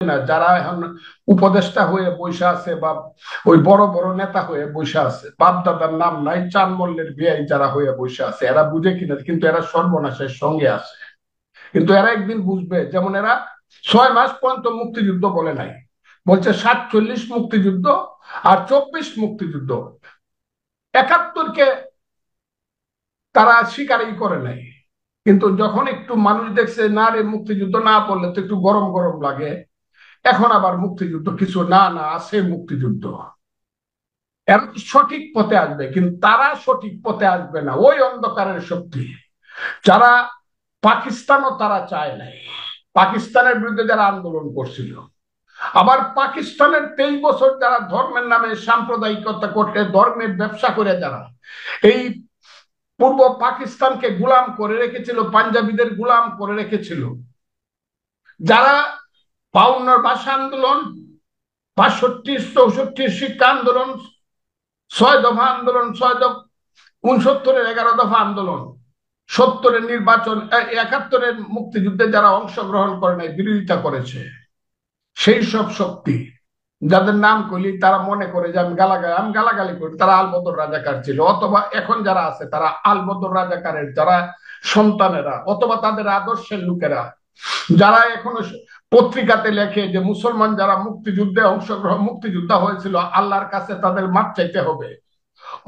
না, যারা এখন উপদেষ্টা হয়ে বসে আছে বা ওই বড় বড় নেতা হয়ে বসে আছে, বাপ দাদার নাম নাই, চান মল্লের বিয়াই যারা হয়ে বসে আছে, এরা বুঝে কিনা, কিন্তু এরা সর্বনাশের সঙ্গে আছে। কিন্তু এরা একদিন বুঝবে, যেমন এরা 6 মাস পর্যন্ত মুক্তিযুদ্ধ বলে নাই, বলছে 47 মুক্তিযুদ্ধ আর 24 মুক্তিযুদ্ধ। 71কে তারা স্বীকারই করে নাই। কিন্তু যখন একটু মানুষ দেখছে না রে, মুক্তিযুদ্ধ না বললে তো একটু গরম গরম লাগে, এখন আবার মুক্তিযুদ্ধ কিছু না, না আছে মুক্তিযুদ্ধ। এরা সঠিক পথে আসবে, কিন্তু তারা সঠিক পথে আসবে না, ওই অন্ধকারের শক্তি। যারা পাকিস্তানও তারা চায় নাই, পাকিস্তানের বিরুদ্ধে যারা আন্দোলন করছিল, আবার পাকিস্তানের 23 বছর যারা ধর্মের নামে সাম্প্রদায়িকতা করতে, ধর্মের ব্যবসা করে যারা এই পূর্ব পাকিস্তানকে গুলাম করে রেখেছিল, পাঞ্জাবিদের গুলাম করে রেখেছিল, যারা 52 ভাষা আন্দোলন, 65 64 শিক্ষা আন্দোলন, 6 দফা আন্দোলন, 6 দফা 69-এর 11 দফা আন্দোলন, 70-এর নির্বাচন, 71-এর মুক্তিযুদ্ধে যারা অংশগ্রহণ করে নাই, বিরোধিতা করেছে, সেই সব শক্তি যাদের নাম করলি তারা মনে করে যে আমি গালাগালি করি, তারা আলবদর রাজাকার ছিল, অথবা এখন যারা আছে তারা আলবদর রাজাকারের যারা সন্তানেরা, অথবা তাদের আদর্শের লোকেরা, যারা এখনো পত্রিকাতে লেখে যে মুসলমান যারা মুক্তিযোদ্ধা হয়েছিল, আল্লাহর কাছে তাদের মাপ চাইতে হবে,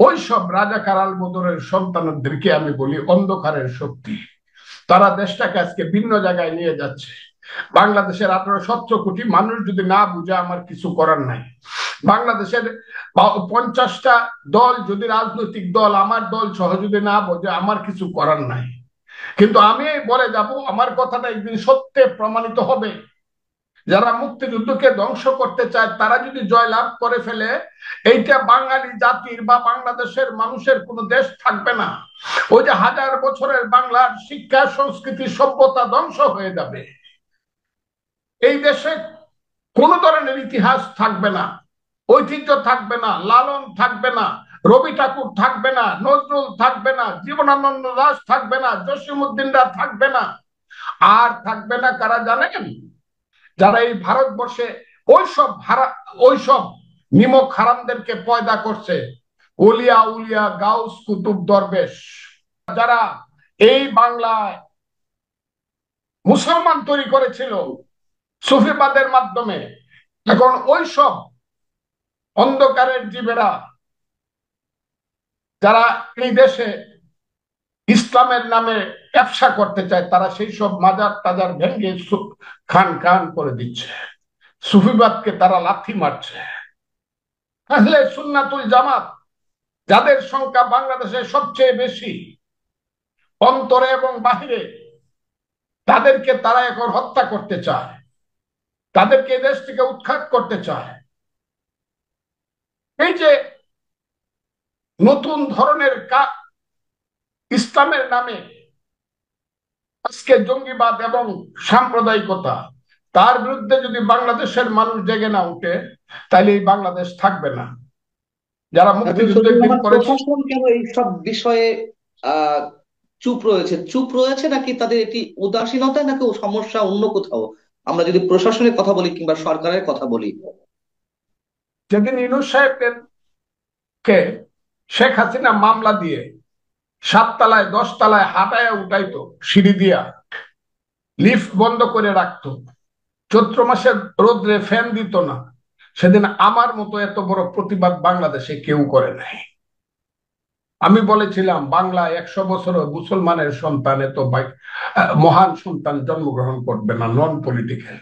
ওই সব রাজাকার আলবদরের সন্তানদেরকে আমি বলি অন্ধকারের শক্তি। তারা দেশটাকে আজকে ভিন্ন জায়গায় নিয়ে যাচ্ছে। বাংলাদেশের 18-17 কোটি মানুষ যদি না বুঝে, আমার কিছু করার নাই। বাংলাদেশের 50টা দল যদি, রাজনৈতিক দল, আমার দল সহ যদি না বোঝে, আমার কিছু করার নাই। কিন্তু আমি বলে যাব, আমার কথাটা একদিন সত্যে প্রমাণিত হবে। যারা মুক্তিযুদ্ধকে ধ্বংস করতে চায়, তারা যদি জয়লাভ করে ফেলে, এইটা বাঙালি জাতির বা বাংলাদেশের মানুষের কোনো দেশ থাকবে না। ওই যে 1000 বছরের বাংলার শিক্ষা, সংস্কৃতি, সভ্যতা ধ্বংস হয়ে যাবে। এই দেশে কোন ধরনের ইতিহাস থাকবে না, ঐতিহ্য থাকবে না, লালন থাকবে না, রবি ঠাকুর থাকবে না, নজরুল থাকবে না, জীবনানন্দ দাশ থাকবে না, জসিমউদ্দিনরা থাকবে না। আর থাকবে না কারা জানেন? যারা এই ভারতবর্ষে ওইসব নিমক হারামদেরকে পয়দা করছে, ওলিয়া উলিয়া গাউস কুতুব দরবেশ, যারা এই বাংলায় মুসলমান তৈরি করেছিল সুফিবাদের মাধ্যমে। এখন ওইসব অন্ধকারের জীবেরা যারা এই দেশে ইসলামের নামে ব্যবসা করতে চায়, তারা সেই সব মাজার টাজার ভেঙে খান খান করে দিচ্ছে, সুফিবাদকে তারা লাথি মারছে। আহলে সুন্নাতুল জামাত, যাদের সংখ্যা বাংলাদেশে সবচেয়ে বেশি অন্তরে এবং বাহিরে, তাদেরকে তারা এখন হত্যা করতে চায়, তাদেরকে দেশ থেকে উৎখাত করতে চায়। এই যে নতুন ধরনের ইসলামের নামে আজকে জঙ্গিবাদ এবং সাম্প্রদায়িকতা, তার বিরুদ্ধে যদি বাংলাদেশের মানুষ জেগে না উঠে, তাহলে এই বাংলাদেশ থাকবে না। যারা মুক্তিযুদ্ধের দিন করেছে, প্রশাসন কেন এই সব বিষয়ে আহ চুপ রয়েছে নাকি তাদের এটি উদাসীনতা নাকি সমস্যা অন্য কোথাও? আমরা যদি প্রশাসনের কথা বলি কিংবা সরকারের কথা বলি। যেদিন ইউনূস সাহেবকে শেখ হাসিনা মামলা দিয়ে 7 তলায় 10 তলায় হাঁটায় উঠাইতো, সিঁড়ি দিয়া লিফট বন্ধ করে রাখতো, চৈত্র মাসের রোদ্রে ফ্যান দিত না, সেদিন আমার মতো এত বড় প্রতিবাদ বাংলাদেশে কেউ করে নাই। আমি বলেছিলাম, বাংলায় 100 বছর মুসলমানের সন্তান এত মহান সন্তান জন্মগ্রহণ করবে না, নন পলিটিক্যাল।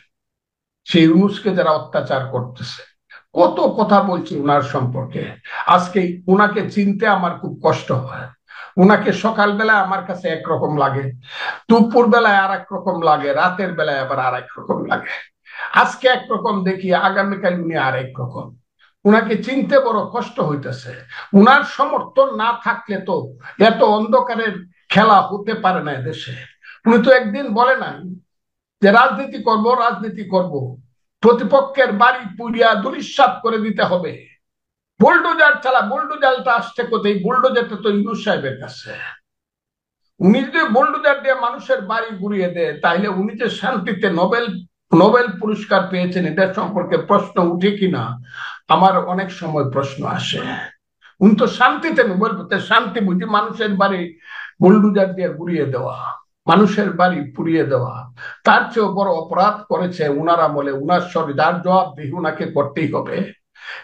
সেই ইউনূসকে যারা অত্যাচার করতেছে, কত কথা বলছি উনার সম্পর্কে, আজকে উনাকে চিনতে আমার খুব কষ্ট হয়। উনাকে সকালবেলায় আমার কাছে একরকম লাগে, দুপুর বেলায় আর এক রকম লাগে, রাতের বেলায় আবার আর এক রকম লাগে। আজকে একরকম দেখি, আগামীকাল উনি আর এক রকম। উনাকে চিনতে বড় কষ্ট হইতেছে। উনার সমর্থন না থাকলে তো এত অন্ধকারের খেলা হতে পারে না দেশে। উনি তো একদিন বলে নাই যে রাজনীতি করব, রাজনীতি করব, প্রতিপক্ষের বাড়ি পুড়িয়া দুলিশ্বাত করে দিতে হবে, বুলডোজার চালা। বুলডোজারটা আসছে কোথায়? বুলডোজারটা তো ইউনূস সাহেবের কাছে। উনি যদি বুলডোজার দিয়ে মানুষের বাড়ি গুড়িয়ে দেয়, তাহলে উনি যে শান্তিতে নোবেল নোবেল পুরস্কার পেয়েছেন, এটা সম্পর্কে প্রশ্ন উঠে কিনা আমার অনেক সময় প্রশ্ন আসে। উনি তো শান্তিতে নোবেল পেতে, শান্তি বুঝি মানুষের বাড়ি বুলডুজার দিয়ে গুড়িয়ে দেওয়া, মানুষের বাড়ি পুড়িয়ে দেওয়া, তার চেয়েও বড় অপরাধ করেছে উনার আমলে। উনার শরীর, যার জবাবদিহি উনাকে করতেই হবে।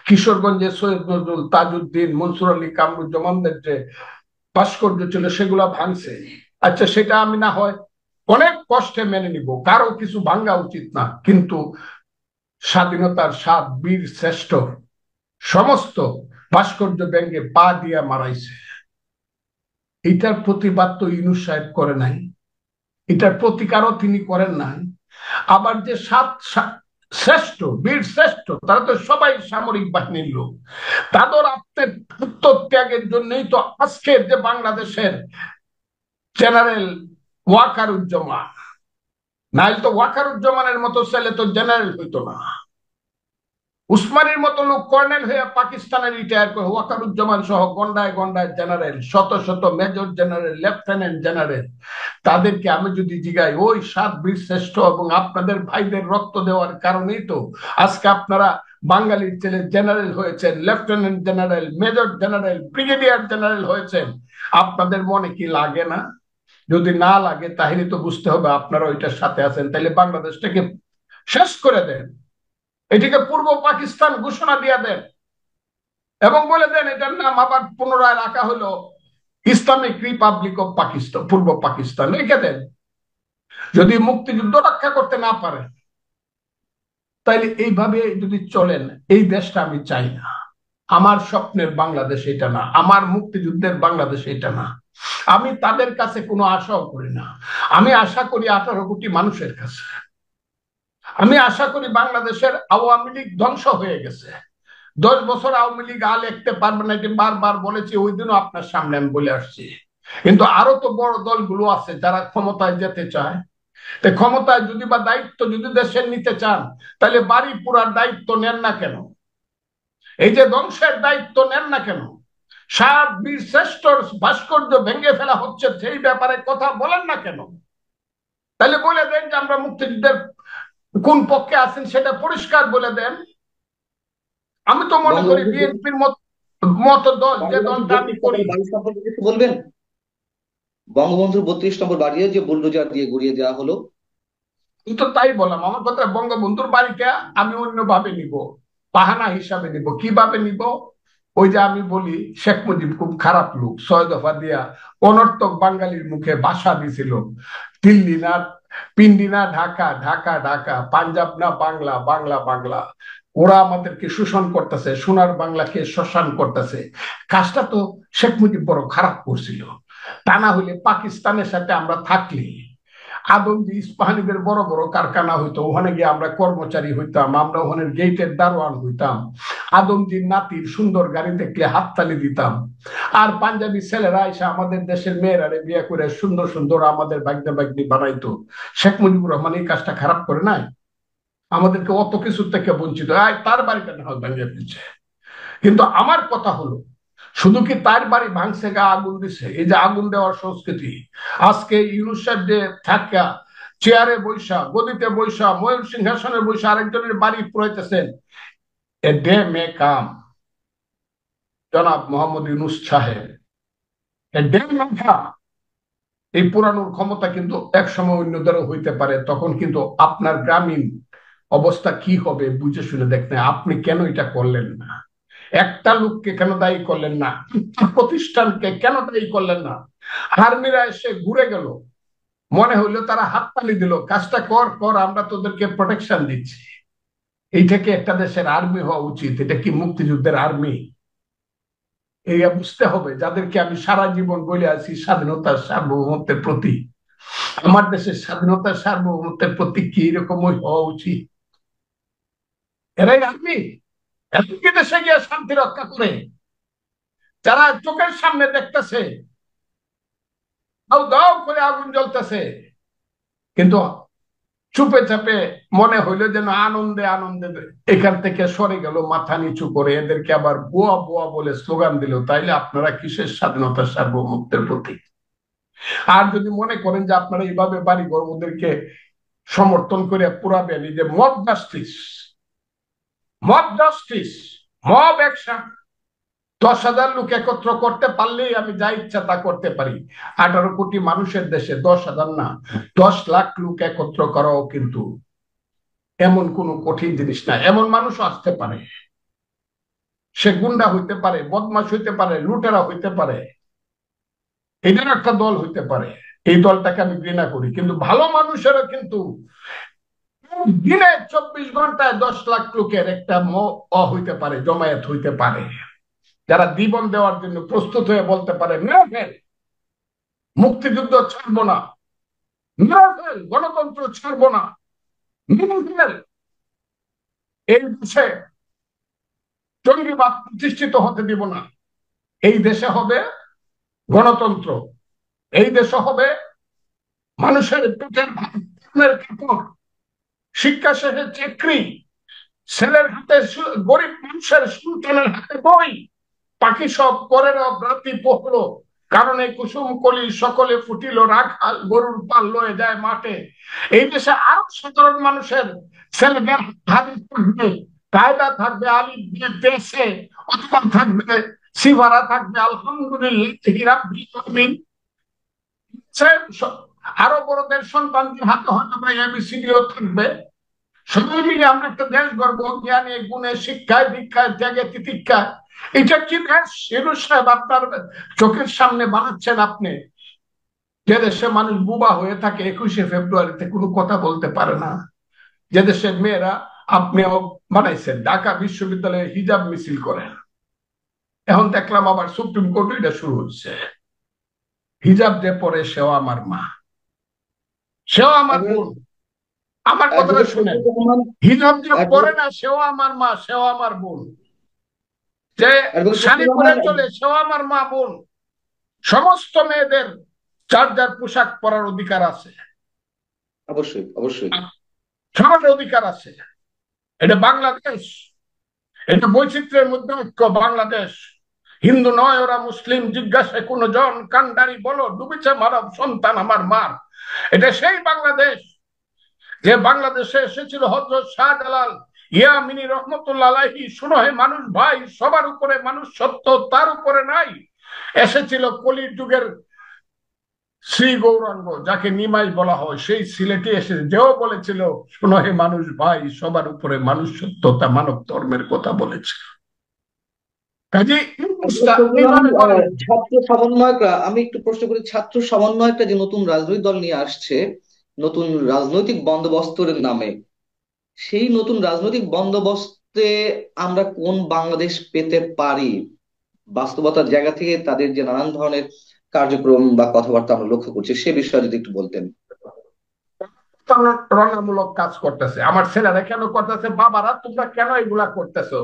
কিশোরগঞ্জে সৈয়দ নজরুল, তাজউদ্দিন, মনসুর আলী, কামরুজ্জামানদের যে ভাস্কর্য ছিল সেগুলা ভাঙছে। আচ্ছা, সেটা আমি না হয় অনেক কষ্টে মেনে নিব, কারো কিছু ভাঙ্গা উচিত না, কিন্তু স্বাধীনতার সাত বীর শ্রেষ্ঠ সমস্ত ভাস্কর্য ব্যঙ্গে পা দিয়া মারাইছে। এটার প্রতিবাদ তো ইউনূস সাহেব করে নাই, এটার প্রতিকারও তিনি করেন নাই। আবার যে শ্রেষ্ঠ বীর শ্রেষ্ঠ, তারা তো সবাই সামরিক বাহিনীর লোক, তাদের আত্মত্যাগের জন্যই তো আজকের যে বাংলাদেশের জেনারেল ওয়াকারুজ্জামান, নাইলে তো ওয়াকারুজ্জামানের মতো ছেলে তো জেনারেল হইতো না। উসমানীর মতো লোক কর্নেল হয়ে পাকিস্তানে রিটায়ার করে, ওয়াকারুজ্জামান সহ গন্ডায় গন্ডায় জেনারেল, শত শত মেজর জেনারেল, লেফটেন্যান্ট জেনারেল। তাদেরকে আমি যদি জিগাই, ওই সাত বীর শ্রেষ্ঠ এবং আপনাদের ভাইদের রক্ত দেওয়ার কারণেই তো আজকে আপনারা বাঙালির ছেলে জেনারেল হয়েছেন, lieutenant general, major general, brigadier general হয়েছেন। আপনাদের মনে কি লাগে না? যদি না লাগে তাহলে তো বুঝতে হবে আপনারা ওইটার সাথে আছেন। তাহলে বাংলাদেশটাকে শেষ করে দেন, এটিকে পূর্ব পাকিস্তান ঘোষণা দিয়ে দেন এবং বলে দেন এটার নাম আবার পুনরায় রাখা হলো ইসলামিক রিপাবলিক অফ পাকিস্তান, পূর্ব পাকিস্তান লিখে দেন। যদি মুক্তিযুদ্ধ রক্ষা করতে না পারে তাইলে এইভাবে যদি চলেন, এই দেশটা আমি চাই না। আমার স্বপ্নের বাংলাদেশ এটা না, আমার মুক্তিযুদ্ধের বাংলাদেশ এটা না। আমি তাদের কাছে কোনো আশাও করি না। আমি আশা করি 18 কোটি মানুষের কাছে। আমি আশা করি বাংলাদেশের আওয়ামী লীগ ধ্বংস হয়ে গেছে। 10 বছর আওয়ামী লীগ লিখতে পারবে না, এটি বারবার বলেছি, ওই দিনও আপনার সামনে আমি বলে আসছি। কিন্তু আরো তো বড় দলগুলো আছে যারা ক্ষমতায় যেতে চায়। ক্ষমতায় যদি বা দায়িত্ব যদি দেশের নিতে চান, তাহলে বাড়ি পুরার দায়িত্ব নেন না কেন? এই যে ধ্বংসের দায়িত্ব নেন না কেন? সাত বীর শ্রেষ্ঠ ভাস্কর্য ভেঙে ফেলা হচ্ছে, সেই ব্যাপারে কথা বলেন না কেন? তাহলে বলে দেন যে আমরা মুক্তিযুদ্ধের কোন পক্ষে আছেন, সেটা পরিষ্কার বলে দেন। আমি তো মনে করি বিএনপির মতো দল, যে দলটা আমি করি। বলবেন বঙ্গবন্ধুর 32 নম্বর বাড়িও যে বুলডোজার দিয়ে গুড়িয়ে দেওয়া হলো? কিন্তু তাই বললাম, আমার কথা বঙ্গবন্ধুর বাড়িটা আমি অন্যভাবে নিব, বাহানা হিসাবে নিব। কিভাবে নিব? ওই যে আমি বলি শেখ মুজিব খুব খারাপ লোক, 6 দফা দিয়া অনর্থক বাঙালির মুখে ভাষা দিছিল। দিল্লি না পিন্ডি না ঢাকা, ঢাকা ঢাকা, পাঞ্জাব না বাংলা, বাংলা বাংলা। ওরা আমাদেরকে শোষণ করতেছে, সোনার বাংলাকে শ্মশান করতেছে। কাজটা তো শেখ মুজিব বড় খারাপ করছিল। তা না হইলে পাকিস্তানের সাথে আমরা থাকলে আদমজি ইস্পাহানিদের বড় বড় কারখানা হইতো, ওখানে গিয়ে আমরা কর্মচারী হইতাম, আমরা ওখানে গেটের দারোয়ান হইতাম। আদমজির নাতির সুন্দর গাড়ি দেখলে হাততালি দিতাম। আর পাঞ্জাবি ছেলেরা এসে আমাদের দেশের মেয়েরারে বিয়ে করে সুন্দর সুন্দর আমাদের বাগদা বাগদি বানাইতো। শেখ মুজিবুর রহমান এই কাজটা খারাপ করে নাই? আমাদেরকে অত কিছু থেকে বঞ্চিত, তার বাড়িটা না হয় ভেঙে ফেলছে। কিন্তু আমার কথা হলো, শুধু কি তার বাড়ি ভাঙছে, গা আগুন দিছে? এই যে আগুন দেওয়ার সংস্কৃতি, আজকে ইউনূস সাহেব যে থাকা চেয়ারে বৈশা, গদিতে বৈশা, ময়ূর সিংহাসনে বৈশা আরেকজনের বাড়ি পুরাইতেছেন, এ ডে মে কাম জনাব মোহাম্মদ ইউনূস সাহেব, এ ডে মে কাম। এই পুরানোর ক্ষমতা কিন্তু একসময় অন্যদেরও হইতে পারে, তখন কিন্তু আপনার গ্রামীণ অবস্থা কি হবে বুঝে শুনে দেখতে। আপনি কেন এটা করলেন না? একটা লোককে কেন দায়ী করলেন না? প্রতিষ্ঠানকে কেন দায়ী করলেন না? আর্মিরা এসে ঘুরে গেল, মনে হইলো তারা হাততালি দিল, কাজটা কর কর, আমরা তোদেরকে প্রোটেকশন দিচ্ছি। এইটাকে একটা দেশের আর্মি হওয়া উচিত? এটা কি মুক্তিযুদ্ধের আর্মি? এই বুঝতে হবে। যাদেরকে আমি সারা জীবন বলে আছি স্বাধীনতার সার্বভৌমত্বের প্রতি, আমার দেশের স্বাধীনতার সার্বভৌমত্বের প্রতি কি এরকম হওয়া উচিত? এরাই আর্মি? এতকে দেশে গিয়ে শান্তি রক্ষা করে, যারা চোখের সামনে দেখতেছে দাও দাও করে আগুন জ্বলতেছে, কিন্তু চুপে চাপে মনে হইলো যেন আনন্দে আনন্দে এখান থেকে সরে গেল, মাথা নিচু করে এদেরকে আবার বুয়া বুয়া বলে স্লোগান দিল। তাইলে আপনারা কিসের স্বাধীনতার সার্বভৌমত্বের প্রতীক? আর যদি মনে করেন যে আপনারা এইভাবে বাড়িঘর ওদেরকে সমর্থন করে পুরাবেন, এই যে mob justice, mob justice, mob action, 10,000 লোক একত্র করতে পারলেই আমি যা ইচ্ছা তা করতে পারি। 18 কোটি মানুষের দেশে 10,000 না, 10 লাখ লোক একত্র করাও কিন্তু এমন কোনো কঠিন জিনিস না। এমন মানুষও আসতে পারে, সে গুন্ডা হইতে পারে, বদমাশ হইতে পারে, লুটেরা হইতে পারে, এটার একটা দল হইতে পারে। এই দলটাকে আমি ঘৃণা করি, কিন্তু ভালো মানুষেরও কিন্তু দিনে 24 ঘন্টায় 10 লাখ লোকের একটা হইতে পারে, জমায়েত হইতে পারে, যারা জীবন দেওয়ার জন্য প্রস্তুত হয়ে বলতে পারে মুক্তিযুদ্ধ ছাড়বো না, গণতন্ত্র ছাড়বো না, এই দেশে জঙ্গিবাদ প্রতিষ্ঠিত হতে দিব না, এই দেশে হবে গণতন্ত্র, এই দেশে হবে মানুষের পেটের কাপড়, শিক্ষা শেষে চাকরি, ছেলের হাতে, গরিব মানুষের সন্তানের হাতে বই, পাখি সব পরের রাতি পহলো, কারণে কুসুম কলি সকলে ফুটিল, রাখাল গরুর পাল লয়ে যায় মাঠে। এই দেশে আরো সাধারণ মানুষের ছেলেদের হাতে থাকবে কায়দা, থাকবে আলিফ দিয়ে দেশে, অথবা থাকবে সিভারা, থাকবে আলহামদুলিল্লাহ, আরো বড়দের সন্তানদের হাতে হয়তো বা এবিসিডিও থাকবে। সবাই মিলে আমরা একটা দেশ গর্ব, জ্ঞানে গুণে শিক্ষায় দীক্ষায় ত্যাগে তিতিক্ষায়। এটা কি দেশ শিরু সাহেব আপনার চোখের সামনে বানাচ্ছেন আপনি, যে দেশে মানুষ বুবা হয়ে থাকে 21শে ফেব্রুয়ারিতে কোনো কথা বলতে পারে না, যে দেশের মেয়েরা আপনিও বানাইছেন ঢাকা বিশ্ববিদ্যালয়ে হিজাব মিছিল করেন। এখন দেখলাম আবার সুপ্রিম কোর্টে এটা শুরু হচ্ছে, হিজাব যে পরে সেও আমার মা, সেও আমার বোন। আমার কথাটা শুনেন, হিজাব যে পরে না সেও আমার মা, সেও আমার বোন, যে শাড়ি পরে চলে সেও আমার মা বোন। সমস্ত মেয়েদের যার যার পোশাক পরার অধিকার আছে, অবশ্যই অবশ্যই সবার অধিকার আছে। এটা বাংলাদেশ, এটা বৈচিত্র্যের মধ্যে ঐক্য বাংলাদেশ। হিন্দু নয় ওরা মুসলিম, জিজ্ঞাসায় কোন জন, কান্ডারি বলো ডুবেছে মানব সন্তান আমার মার। এটা সেই বাংলাদেশ যে বাংলাদেশে এসেছিল হযরত শাহজালাল ইয়ামিনী রহমতুল্লাহ আলাইহি, শুনো হে মানুষ ভাই, সবার উপরে মানুষ সত্য, তার উপরে নাই। এসেছিল কলির যুগের শ্রী গৌরাঙ্গ, যাকে নিমাই বলা হয়, সেই সিলেটে এসে যেও বলেছিল, শোনো হে মানুষ ভাই, সবার উপরে মানুষ সত্য, তা মানব ধর্মের কথা বলেছে। কাজে ছাত্র সমন্বয়করা, আমি একটু প্রশ্ন করি, ছাত্র সমন্বয়করা যে নতুন রাজনৈতিক দল নিয়ে আসছে নতুন রাজনৈতিক বন্দোবস্তের নামে, সেই নতুন রাজনৈতিক বন্দোবস্তে আমরা কোন বাংলাদেশ পেতে পারি? বাস্তবতার জায়গা থেকে তাদের যে নানান ধরনের কার্যক্রম বা কথাবার্তা আমরা লক্ষ্য করছি, সে বিষয়ে যদি একটু বলতেন। রণামূলক কাজ করতেছে, আমার ছেলেরা কেন করতেছে, বাবারা তোমরা কেন এগুলা করতেছো?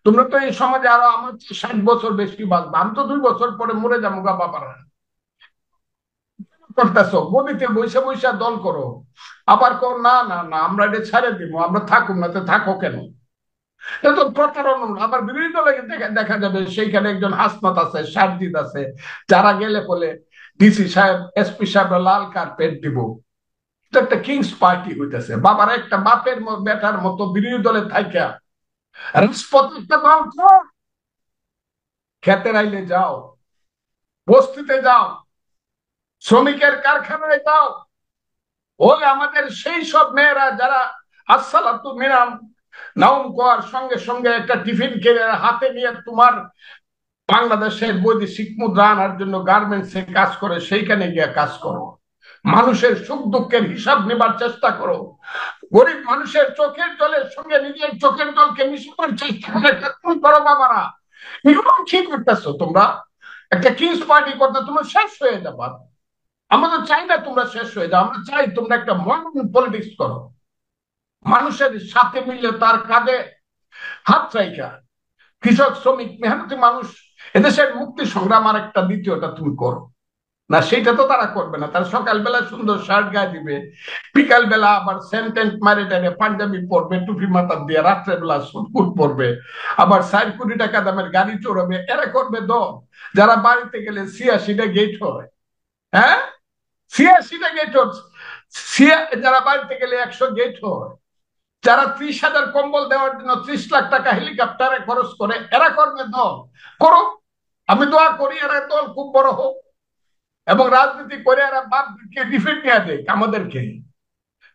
তোমরা তো এই সমাজে আরো আমার 60 বছর বেশি বাঁচবে, আমি তো 2 বছর পরে মরে যাবো গা, বাবারা করতেছো গদিতে বৈশা বৈশা দল করো, আবার কর না না না আমরা এটা ছেড়ে দিব, আমরা থাকুক না, তো থাকো কেন? এটা তো প্রতারণা। আবার বিরোধী দলে দেখা যাবে সেইখানে একজন হাসনাত আছে, সারজিদ আছে, যারা গেলে বলে ডিসি সাহেব এসপি সাহেব লাল কার্পেট দিব। এটা একটা কিংস পার্টি হইতেছে। বাবার একটা বাপের বেটার মতো বিরোধী দলে থাইকা রাজপথে একটা দল, খেতে আইলে যাও, বস্তিতে যাও, শ্রমিকের কারখানায় যাও, ওই আমাদের সেই সব মেয়েরা যারা আসসালাতু মিনাম নাউম কোয়ার সঙ্গে সঙ্গে একটা টিফিন কিনে হাতে নিয়ে তোমার বাংলাদেশের বৈদেশিক মুদ্রা আনার জন্য গার্মেন্টসে কাজ করে, সেইখানে গিয়ে কাজ করো, মানুষের সুখ দুঃখের হিসাব নেবার চেষ্টা করো, গরিব মানুষের চোখের জলের সঙ্গে নিজের চোখের জলকে মিশানোর চেষ্টা করো। বাবারা এগুলো কি করতেছো তোমরা? একটা কিংস পার্টি করতে তোমরা শেষ হয়ে যাবা। আমরা তো চাই না তোমরা শেষ হয়ে যাও, আমরা চাই তোমরা একটা মডার্ন পলিটিক্স করো, মানুষের সাথে মিলে তার কাঁধে হাত রাইখা, কৃষক শ্রমিক মেহনতি মানুষ, এদেশের মুক্তি সংগ্রাম আর একটা দ্বিতীয়টা তুমি করো না। সেটা তো তারা করবে না, তারা সকালবেলা সুন্দর শার্ট গায়ে দিবে, বিকাল বেলা আবার সেন্টেন্ট মারে টাইনে পাঞ্জাবি পরবে, টুপি মাথা দিয়ে, রাত্রেবেলা সুটকুট পরবে, আবার 4 কোটি টাকা দামের গাড়ি চড়বে। এরা করবে দল, যারা বাড়িতে গেলে 86টা গেট হয়, হ্যাঁ 86টা গেট যারা বাড়িতে গেলে 100 গেট হয়, যারা 30,000 কম্বল দেওয়ার জন্য 30 লাখ টাকা হেলিকপ্টারে খরচ করে, এরা করবে দল, করো। আমি দোয়া করি এরা দল খুব বড় হোক এবং রাজনীতি করে এরা বাপকে ডিফেন্ড নিয়ে দেয় আমাদেরকে,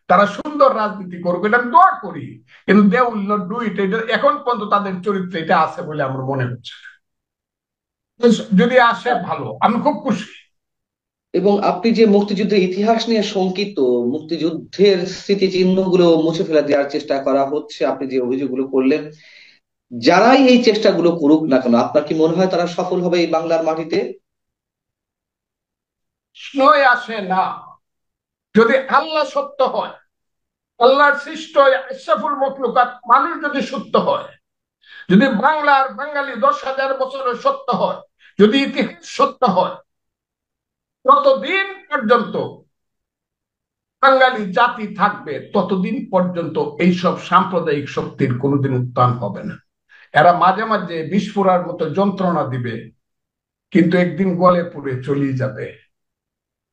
তারা সুন্দর রাজনীতি করবে, এটা আমি দোয়া করি। কিন্তু they will not do it, এটা এখন পর্যন্ত তাদের চরিত্রে এটা আছে বলে আমার মনে হচ্ছে। যদি আসে ভালো, আমি খুব খুশি। এবং আপনি যে মুক্তিযুদ্ধের ইতিহাস নিয়ে শঙ্কিত, মুক্তিযুদ্ধের স্মৃতিচিহ্নগুলো মুছে ফেলে দেওয়ার চেষ্টা করা হচ্ছে, আপনি যে অভিযোগগুলো করলেন, যারাই এই চেষ্টাগুলো করুক না কেন, আপনার কি মনে হয় তারা সফল হবে এই বাংলার মাটিতে? প্রশ্নই আসে না। যদি আল্লাহ সত্য হয়, আল্লাহর সৃষ্ট আশরাফুল মখলুকাত মানুষ যদি সত্য হয়, যদি বাংলার বাঙালি 10,000 বছরের সত্য হয়, যদি ইতিহাস সত্য হয়, ততদিন পর্যন্ত বাঙালি জাতি থাকবে, ততদিন পর্যন্ত এইসব সাম্প্রদায়িক শক্তির কোনোদিন উত্থান হবে না। এরা মাঝে মাঝে বিস্ফোরার মতো যন্ত্রণা দিবে, কিন্তু একদিন গলে পুড়ে চলিয়ে যাবে।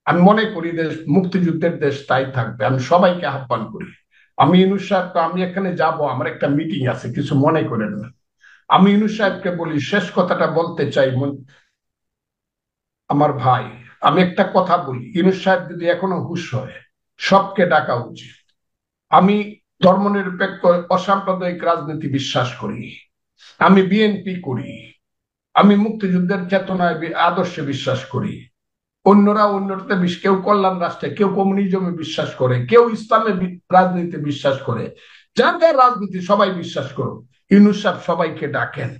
আমি মনে করি দেশ মুক্তিযুদ্ধের দেশ তাই থাকবে। আমি সবাইকে আহ্বান করি, আমি ইউনূস সাহেব তো, আমি এখানে যাব, আমার একটা মিটিং আছে, কিছু মনে করেন না। আমি ইউনূস সাহেবকে বলি, শেষ কথাটা বলতে চাই, আমার ভাই, আমি একটা কথা বলি, ইউনূস সাহেব যদি এখনো হুঁশ হয়, সবকে ডাকা উচিত। আমি ধর্মনিরপেক্ষ অসাম্প্রদায়িক রাজনীতি বিশ্বাস করি, আমি বিএনপি করি, আমি মুক্তিযুদ্ধের চেতনায় আদর্শে বিশ্বাস করি। অন্যরা অন্যতে কেউ কল্যাণ রাষ্ট্রে, কেউ কমিউনিজমে বিশ্বাস করে, কেউ ইসলামে রাজনীতি বিশ্বাস করে। যার যার রাজনীতি সবাই বিশ্বাস করুক, ইউনূস সাহেব সবাইকে ডাকেন।